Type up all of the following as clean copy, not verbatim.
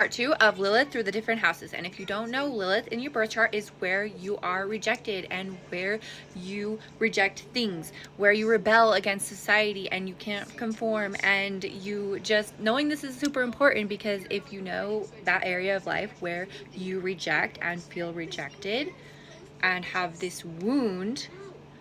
Part 2 of Lilith through the different houses. And if you don't know, Lilith in your birth chart is where you are rejected and where you reject things, where you rebel against society and you can't conform. And you just knowing this is super important, because if you know that area of life where you reject and feel rejected and have this wound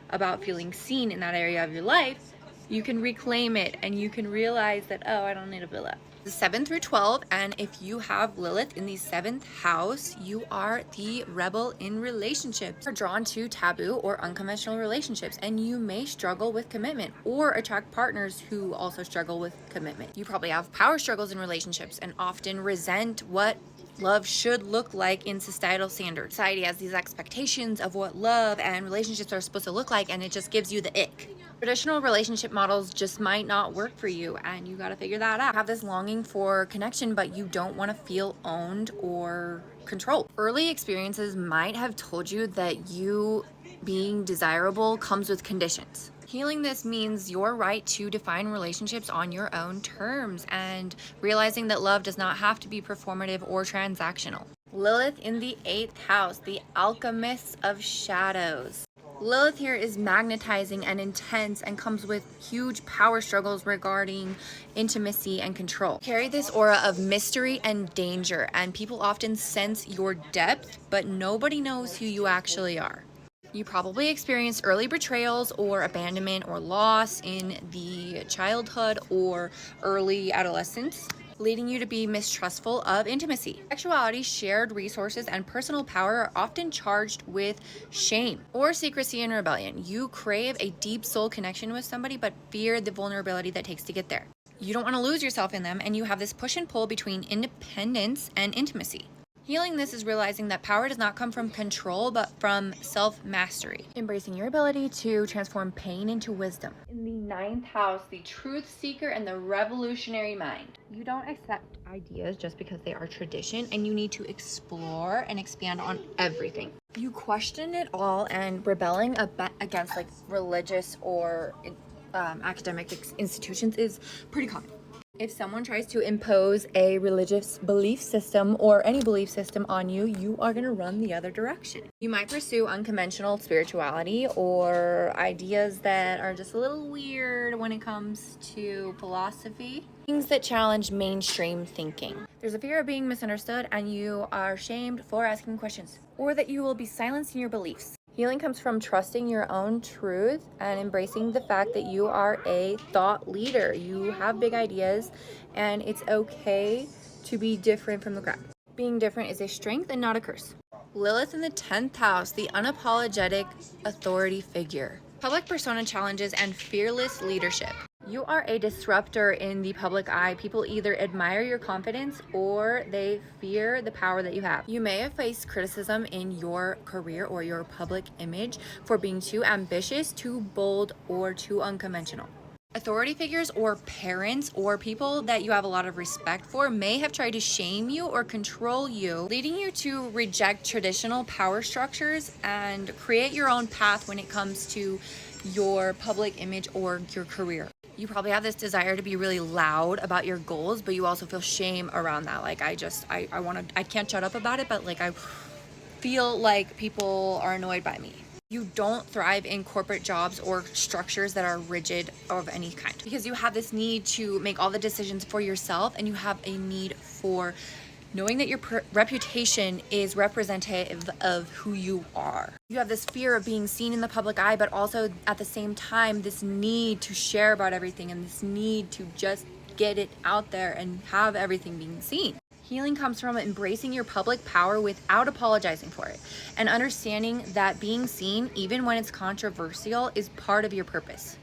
about feeling seen in that area of your life, you can reclaim it and you can realize that, oh, I don't need to feel that. The 7th through 12th, and if you have Lilith in the 7th house, you are the rebel in relationships. You're drawn to taboo or unconventional relationships, and you may struggle with commitment or attract partners who also struggle with commitment. You probably have power struggles in relationships and often resent what love should look like in societal standards. Society has these expectations of what love and relationships are supposed to look like, and it just gives you the ick. Traditional relationship models just might not work for you, and you got to figure that out. You have this longing for connection, but you don't want to feel owned or controlled. Early experiences might have told you that you being desirable comes with conditions. Healing this means your right to define relationships on your own terms and realizing that love does not have to be performative or transactional. Lilith in the 8th house, the alchemist of shadows. Lilith here is magnetizing and intense and comes with huge power struggles regarding intimacy and control. Carry this aura of mystery and danger, and people often sense your depth, but nobody knows who you actually are. You probably experienced early betrayals or abandonment or loss in the childhood or early adolescence, leading you to be mistrustful of intimacy. Sexuality, shared resources, and personal power are often charged with shame or secrecy and rebellion. You crave a deep soul connection with somebody, but fear the vulnerability that takes to get there. You don't want to lose yourself in them, and you have this push and pull between independence and intimacy. Healing this is realizing that power does not come from control, but from self-mastery. Embracing your ability to transform pain into wisdom. In the 9th house, the truth seeker and the revolutionary mind. You don't accept ideas just because they are tradition, and you need to explore and expand on everything. You question it all, and rebelling against like religious or academic institutions is pretty common. If someone tries to impose a religious belief system or any belief system on you, you are going to run the other direction. You might pursue unconventional spirituality or ideas that are just a little weird when it comes to philosophy. Things that challenge mainstream thinking. There's a fear of being misunderstood, and you are shamed for asking questions, or that you will be silenced in your beliefs. Healing comes from trusting your own truth and embracing the fact that you are a thought leader. You have big ideas, and it's okay to be different from the crowd. Being different is a strength and not a curse. Lilith in the 10th house, the unapologetic authority figure. Public persona challenges and fearless leadership. You are a disruptor in the public eye. People either admire your confidence or they fear the power that you have. You may have faced criticism in your career or your public image for being too ambitious, too bold, or too unconventional. Authority figures or parents or people that you have a lot of respect for may have tried to shame you or control you, leading you to reject traditional power structures and create your own path when it comes to your public image or your career. You probably have this desire to be really loud about your goals, but you also feel shame around that. Like I can't shut up about it, but like I feel like people are annoyed by me. You don't thrive in corporate jobs or structures that are rigid of any kind, because you have this need to make all the decisions for yourself, and you have a need for knowing that your reputation is representative of who you are. You have this fear of being seen in the public eye, but also at the same time, this need to share about everything and this need to just get it out there and have everything being seen. Healing comes from embracing your public power without apologizing for it, and understanding that being seen, even when it's controversial, is part of your purpose.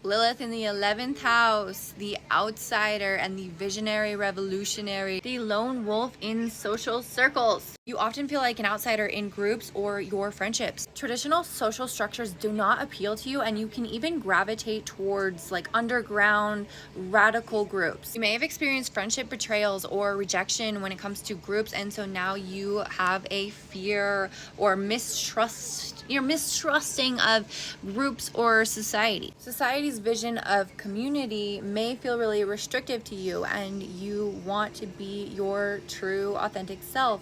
Lilith in the 11th house, the outsider and the visionary revolutionary, the lone wolf in social circles. You often feel like an outsider in groups or your friendships. Traditional social structures do not appeal to you, and you can even gravitate towards like underground radical groups. You may have experienced friendship betrayals or rejection when it comes to groups, and so now you have a fear or mistrust. You're mistrusting of groups or society. Society society's vision of community may feel really restrictive to you, and you want to be your true, authentic self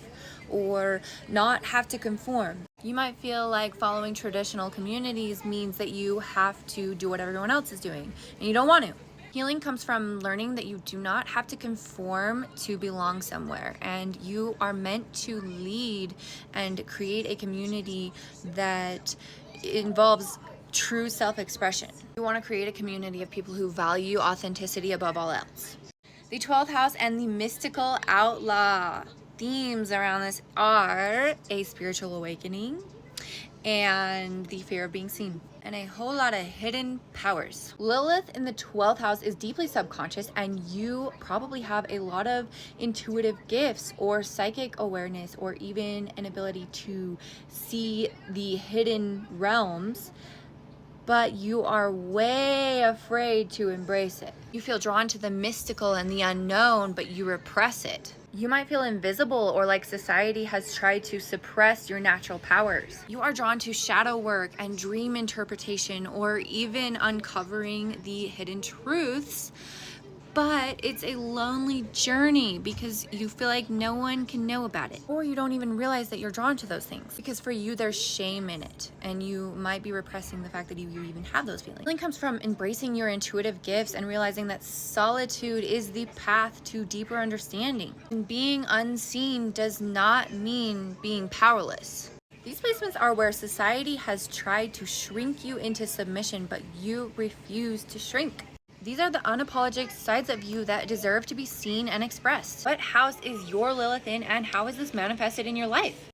or not have to conform. You might feel like following traditional communities means that you have to do what everyone else is doing, and you don't want to. Healing comes from learning that you do not have to conform to belong somewhere, and you are meant to lead and create a community that involves true self-expression. You want to create a community of people who value authenticity above all else. The 12th house and the mystical outlaw. Themes around this are a spiritual awakening and the fear of being seen, and a whole lot of hidden powers. Lilith in the 12th house is deeply subconscious, and you probably have a lot of intuitive gifts or psychic awareness, or even an ability to see the hidden realms, but you are way afraid to embrace it. You feel drawn to the mystical and the unknown, but you repress it. You might feel invisible, or like society has tried to suppress your natural powers. You are drawn to shadow work and dream interpretation, or even uncovering the hidden truths. But it's a lonely journey because you feel like no one can know about it, or you don't even realize that you're drawn to those things because for you there's shame in it, and you might be repressing the fact that you even have those feelings. Healing comes from embracing your intuitive gifts and realizing that solitude is the path to deeper understanding. And being unseen does not mean being powerless. These placements are where society has tried to shrink you into submission, but you refuse to shrink. These are the unapologetic sides of you that deserve to be seen and expressed. What house is your Lilith in, and how is this manifested in your life?